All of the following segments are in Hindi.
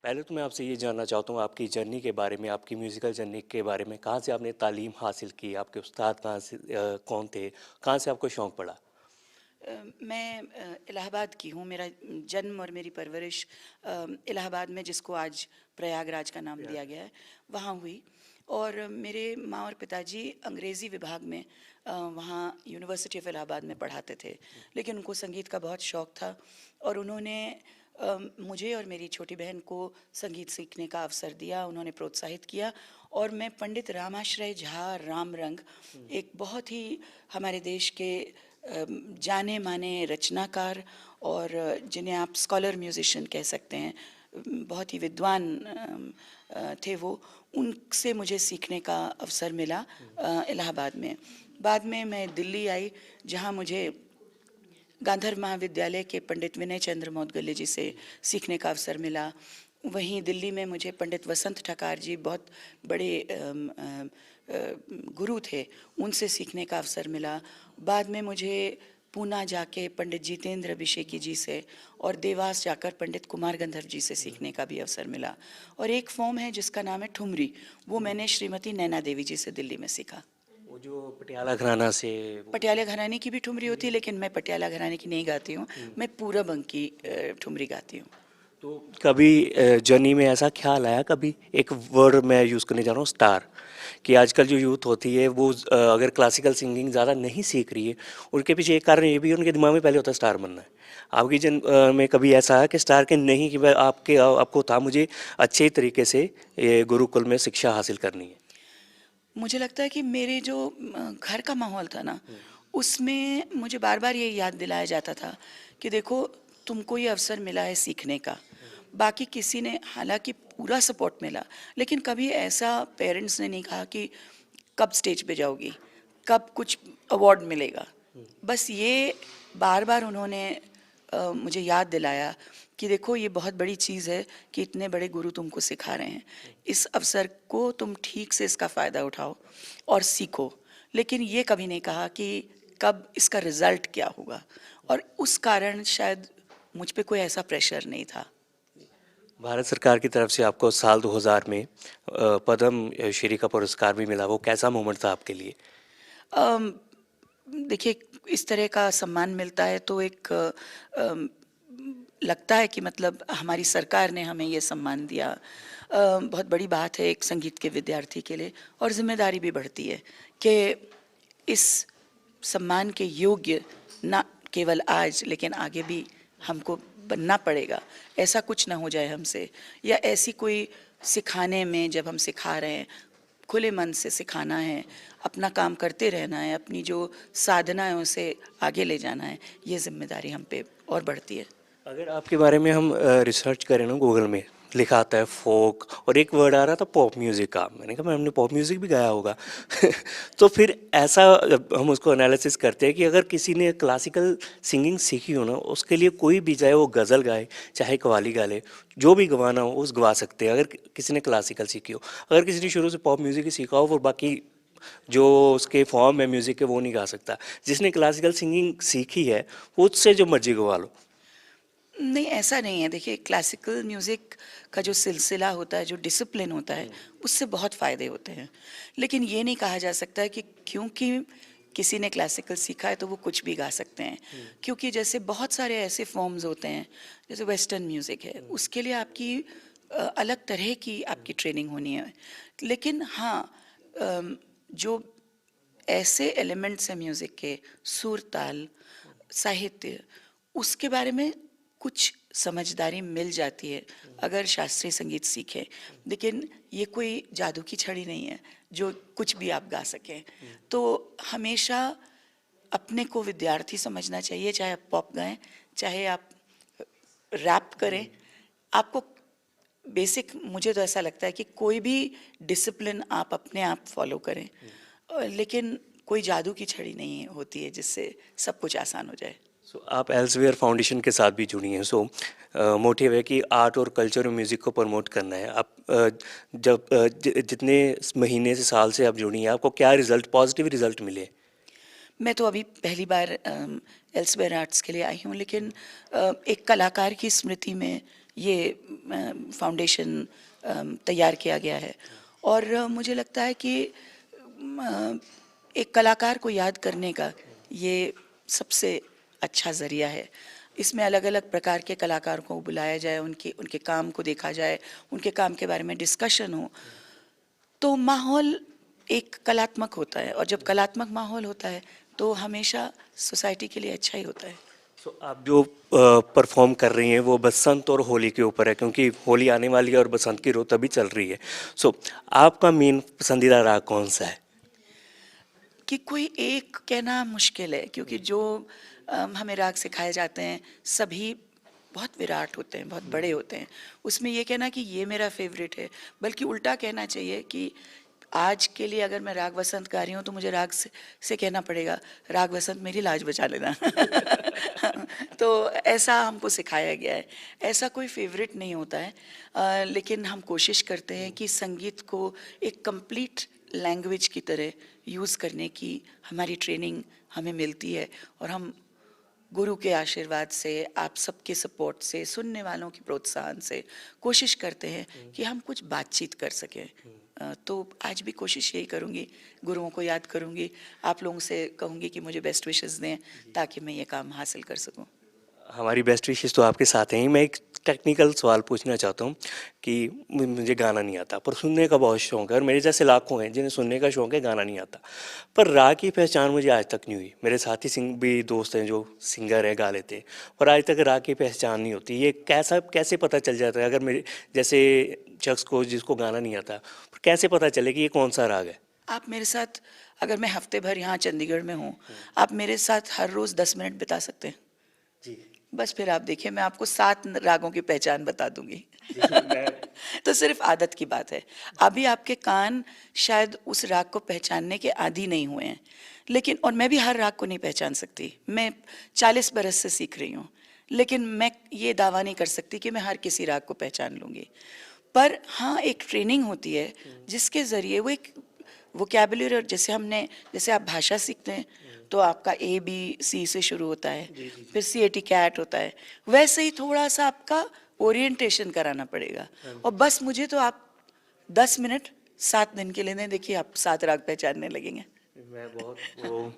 पहले तो मैं आपसे ये जानना चाहता हूँ आपकी जर्नी के बारे में, आपकी म्यूज़िकल जर्नी के बारे में। कहाँ से आपने तालीम हासिल की? आपके उस्ताद कहाँ से कौन थे? कहाँ से आपको शौक़ पड़ा? मैं इलाहाबाद की हूँ। मेरा जन्म और मेरी परवरिश इलाहाबाद में, जिसको आज प्रयागराज का नाम दिया गया है, वहाँ हुई। और मेरे माँ और पिताजी अंग्रेज़ी विभाग में वहाँ यूनिवर्सिटी ऑफ इलाहाबाद में पढ़ाते थे, लेकिन उनको संगीत का बहुत शौक़ था और उन्होंने मुझे और मेरी छोटी बहन को संगीत सीखने का अवसर दिया, उन्होंने प्रोत्साहित किया। और मैं पंडित रामाश्रय झा रामरंग, एक बहुत ही हमारे देश के जाने माने रचनाकार और जिन्हें आप स्कॉलर म्यूजिशियन कह सकते हैं, बहुत ही विद्वान थे वो, उनसे मुझे सीखने का अवसर मिला इलाहाबाद में। बाद में मैं दिल्ली आई, जहाँ मुझे गांधर्व महाविद्यालय के पंडित विनय चंद्र मौदगल्य जी से सीखने का अवसर मिला। वहीं दिल्ली में मुझे पंडित वसंत ठकार जी, बहुत बड़े गुरु थे, उनसे सीखने का अवसर मिला। बाद में मुझे पूना जाके पंडित जितेंद्र अभिषेकी जी से और देवास जाकर पंडित कुमार गंधर्व जी से सीखने का भी अवसर मिला। और एक फॉर्म है जिसका नाम है ठुमरी, वो मैंने श्रीमती नैना देवी जी से दिल्ली में सीखा। वो जो पटियाला घराना से पटियाला घराने की भी ठुमरी होती है, लेकिन मैं पटियाला घराने की नहीं गाती हूँ, मैं पूरब अंग की ठुमरी गाती हूँ। तो कभी जर्नी में ऐसा ख्याल आया, कभी एक वर्ड मैं यूज़ करने जा रहा हूँ, स्टार, कि आजकल जो यूथ होती है वो अगर क्लासिकल सिंगिंग ज़्यादा नहीं सीख रही है, उनके पीछे एक कारण ये भी है, उनके दिमाग में पहले होता है स्टार बनना है। आपकी में कभी ऐसा है कि स्टार के नहीं, कि मैं आपको था मुझे अच्छे तरीके से ये गुरुकुल में शिक्षा हासिल करनी है? मुझे लगता है कि मेरे जो घर का माहौल था ना, उसमें मुझे बार बार ये याद दिलाया जाता था कि देखो, तुमको ये अवसर मिला है सीखने का। बाकी किसी ने हालांकि पूरा सपोर्ट मिला, लेकिन कभी ऐसा पेरेंट्स ने नहीं कहा कि कब स्टेज पे जाओगी, कब कुछ अवार्ड मिलेगा। बस ये बार बार उन्होंने मुझे याद दिलाया कि देखो, ये बहुत बड़ी चीज़ है कि इतने बड़े गुरु तुमको सिखा रहे हैं, इस अवसर को तुम ठीक से इसका फ़ायदा उठाओ और सीखो। लेकिन ये कभी नहीं कहा कि कब इसका रिज़ल्ट क्या होगा, और उस कारण शायद मुझ पे कोई ऐसा प्रेशर नहीं था। भारत सरकार की तरफ से आपको साल 2000 में पद्म श्री का पुरस्कार भी मिला, वो कैसा मोमेंट था आपके लिए? अम, देखिए, इस तरह का सम्मान मिलता है तो एक लगता है कि मतलब हमारी सरकार ने हमें ये सम्मान दिया। बहुत बड़ी बात है एक संगीत के विद्यार्थी के लिए, और जिम्मेदारी भी बढ़ती है कि इस सम्मान के योग्य ना केवल आज, लेकिन आगे भी हमको बनना पड़ेगा। ऐसा कुछ ना हो जाए हमसे, या ऐसी कोई सिखाने में, जब हम सिखा रहे हैं, खुले मन से सिखाना है, अपना काम करते रहना है, अपनी जो साधना है उसे आगे ले जाना है, ये जिम्मेदारी हम पे और बढ़ती है। अगर आपके बारे में हम रिसर्च करें ना, गूगल में लिखा आता है फोक, और एक वर्ड आ रहा था पॉप म्यूज़िक का। मैंने कहा, मैं हमने पॉप म्यूज़िक भी गाया होगा। तो फिर ऐसा जब हम उसको एनालिसिस करते हैं कि अगर किसी ने क्लासिकल सिंगिंग सीखी हो ना, उसके लिए कोई भी, चाहे वो गज़ल गाए, चाहे कव्वाली गा ले, जो भी गवाना हो उस गवा सकते हैं, अगर किसी ने क्लासिकल सीखी हो। अगर किसी ने शुरू से पॉप म्यूज़िक ही सीखा हो, वो बाकी जो उसके फॉर्म है म्यूज़िक के, वो नहीं गा सकता। जिसने क्लासिकल सिंगिंग सीखी है, वो उससे जो मर्जी गवा लो। नहीं, ऐसा नहीं है। देखिए, क्लासिकल म्यूज़िक का जो सिलसिला होता है, जो डिसिप्लिन होता है, उससे बहुत फ़ायदे होते हैं। लेकिन ये नहीं कहा जा सकता है कि क्योंकि किसी ने क्लासिकल सीखा है तो वो कुछ भी गा सकते हैं। क्योंकि जैसे बहुत सारे ऐसे फॉर्म्स होते हैं, जैसे वेस्टर्न म्यूज़िक है, उसके लिए आपकी अलग तरह की आपकी ट्रेनिंग होनी है। लेकिन हाँ, जो ऐसे एलिमेंट्स हैं म्यूज़िक के, सुर, ताल, साहित्य, उसके बारे में कुछ समझदारी मिल जाती है अगर शास्त्रीय संगीत सीखें। लेकिन ये कोई जादू की छड़ी नहीं है जो कुछ भी आप गा सकें। तो हमेशा अपने को विद्यार्थी समझना चाहिए, चाहे आप पॉप गाएं, चाहे आप रैप करें। आपको बेसिक, मुझे तो ऐसा लगता है कि कोई भी डिसिप्लिन आप अपने आप फॉलो करें, लेकिन कोई जादू की छड़ी नहीं होती है जिससे सब कुछ आसान हो जाए। सो आप एल्सवेयर फाउंडेशन के साथ भी जुड़ी हैं। सो मोटिव है कि आर्ट और कल्चर और म्यूज़िक को प्रमोट करना है। आप जितने महीने से, साल से आप जुड़ी हैं, आपको क्या रिज़ल्ट, पॉजिटिव रिज़ल्ट मिले? मैं तो अभी पहली बार एल्सवेयर आर्ट्स के लिए आई हूँ, लेकिन एक कलाकार की स्मृति में ये फाउंडेशन तैयार किया गया है। और मुझे लगता है कि एक कलाकार को याद करने का ये सबसे अच्छा ज़रिया है। इसमें अलग अलग प्रकार के कलाकारों को बुलाया जाए, उनके उनके काम को देखा जाए, उनके काम के बारे में डिस्कशन हो, तो माहौल एक कलात्मक होता है। और जब कलात्मक माहौल होता है तो हमेशा सोसाइटी के लिए अच्छा ही होता है। सो आप जो परफॉर्म कर रही हैं वो बसंत और होली के ऊपर है, क्योंकि होली आने वाली है और बसंत की रुत अभी चल रही है। सो आपका मेन पसंदीदा राग कौन सा है? कि कोई एक कहना मुश्किल है, क्योंकि जो हमें राग सिखाए जाते हैं सभी बहुत विराट होते हैं, बहुत बड़े होते हैं। उसमें ये कहना कि ये मेरा फेवरेट है, बल्कि उल्टा कहना चाहिए कि आज के लिए अगर मैं राग वसंत गा रही हूँ तो मुझे राग से कहना पड़ेगा राग वसंत मेरी लाज बचा लेना। तो ऐसा हमको सिखाया गया है। ऐसा कोई फेवरेट नहीं होता है, लेकिन हम कोशिश करते हैं कि संगीत को एक कंप्लीट लैंग्वेज की तरह यूज़ करने की हमारी ट्रेनिंग हमें मिलती है। और हम गुरु के आशीर्वाद से, आप सबके सपोर्ट से, सुनने वालों के प्रोत्साहन से कोशिश करते हैं कि हम कुछ बातचीत कर सकें। तो आज भी कोशिश यही करूँगी, गुरुओं को याद करूँगी, आप लोगों से कहूँगी कि मुझे बेस्ट विशेस दें ताकि मैं ये काम हासिल कर सकूँ। हमारी बेस्ट विशेस तो आपके साथ हैं ही। मैं एक टेक्निकल सवाल पूछना चाहता हूँ कि मुझे गाना नहीं आता पर सुनने का बहुत शौक है, और मेरे जैसे लाखों हैं जिन्हें सुनने का शौक है, गाना नहीं आता। पर राग की पहचान मुझे आज तक नहीं हुई। मेरे साथी सिंग भी दोस्त हैं जो सिंगर हैं, गा लेते हैं, पर आज तक राग की पहचान नहीं होती। ये कैसे पता चल जाता है अगर मेरे जैसे शख्स को जिसको गाना नहीं आता, पर कैसे पता चले कि ये कौन सा राग है? आप मेरे साथ, अगर मैं हफ्ते भर यहाँ चंडीगढ़ में हूँ, आप मेरे साथ हर रोज़ 10 मिनट बिता सकते हैं। जी बस फिर आप देखिए, मैं आपको 7 रागों की पहचान बता दूंगी। मैं तो सिर्फ आदत की बात है। अभी आपके कान शायद उस राग को पहचानने के आदी नहीं हुए हैं, लेकिन और मैं भी हर राग को नहीं पहचान सकती। मैं 40 बरस से सीख रही हूँ, लेकिन मैं ये दावा नहीं कर सकती कि मैं हर किसी राग को पहचान लूँगी। पर हाँ, एक ट्रेनिंग होती है जिसके ज़रिए वो एक वोकैबुलरी, और जैसे आप भाषा सीखते हैं तो आपका ABC से शुरू होता है, फिर CAT कैट होता है, वैसे ही थोड़ा सा आपका ओरिएंटेशन कराना पड़ेगा। और बस मुझे तो आप 10 मिनट 7 दिन के लिए दें, देखिए आप 7 राग पहचानने लगेंगे। मैं बहुत वो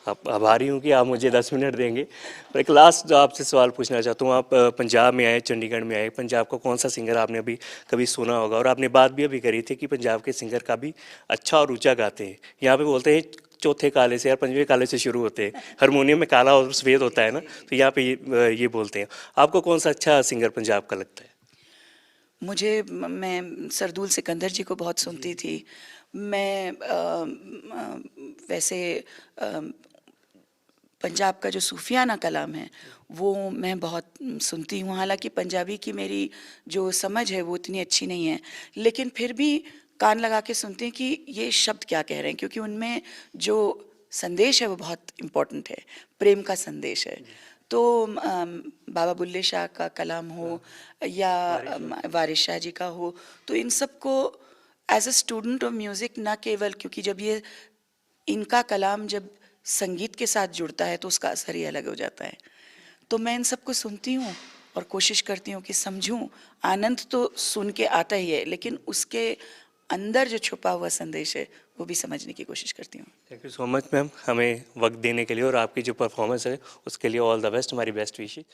आभारी हूँ कि आप मुझे 10 मिनट देंगे। और एक लास्ट जो आपसे सवाल पूछना चाहता हूँ, आप पंजाब में आए, चंडीगढ़ में आए, पंजाब का कौन सा सिंगर आपने अभी कभी सुना होगा? और आपने बात भी अभी करी थी कि पंजाब के सिंगर काफ़ी अच्छा और ऊंचा गाते हैं। यहाँ पे बोलते हैं चौथे काले से या पंजवें काले से शुरू होते हैं, हारमोनियम में काला और सफ़ेद होता है ना, तो यहाँ पे ये बोलते हैं। आपको कौन सा अच्छा सिंगर पंजाब का लगता है? मैं सरदूल सिकंदर जी को बहुत सुनती थी। मैं वैसे पंजाब का जो सूफियाना कलाम है वो मैं बहुत सुनती हूँ। हालांकि पंजाबी की मेरी जो समझ है वो इतनी अच्छी नहीं है, लेकिन फिर भी कान लगा के सुनती हूँ कि ये शब्द क्या कह रहे हैं, क्योंकि उनमें जो संदेश है वो बहुत इम्पोर्टेंट है, प्रेम का संदेश है। तो बाबा बुल्ले शाह का कलाम हो या वारिस शाह जी का हो, तो इन सब को as a student of music, ना केवल क्योंकि जब ये इनका कलाम जब संगीत के साथ जुड़ता है तो उसका असर ही अलग हो जाता है। तो मैं इन सबको सुनती हूँ और कोशिश करती हूँ कि समझूं। आनंद तो सुन के आता ही है, लेकिन उसके अंदर जो छुपा हुआ संदेश है वो भी समझने की कोशिश करती हूँ। Thank you so much ma'am, हमें वक्त देने के लिए, और आपकी जो परफॉर्मेंस है उसके लिए ऑल द बेस्ट, हमारी बेस्ट विशेस।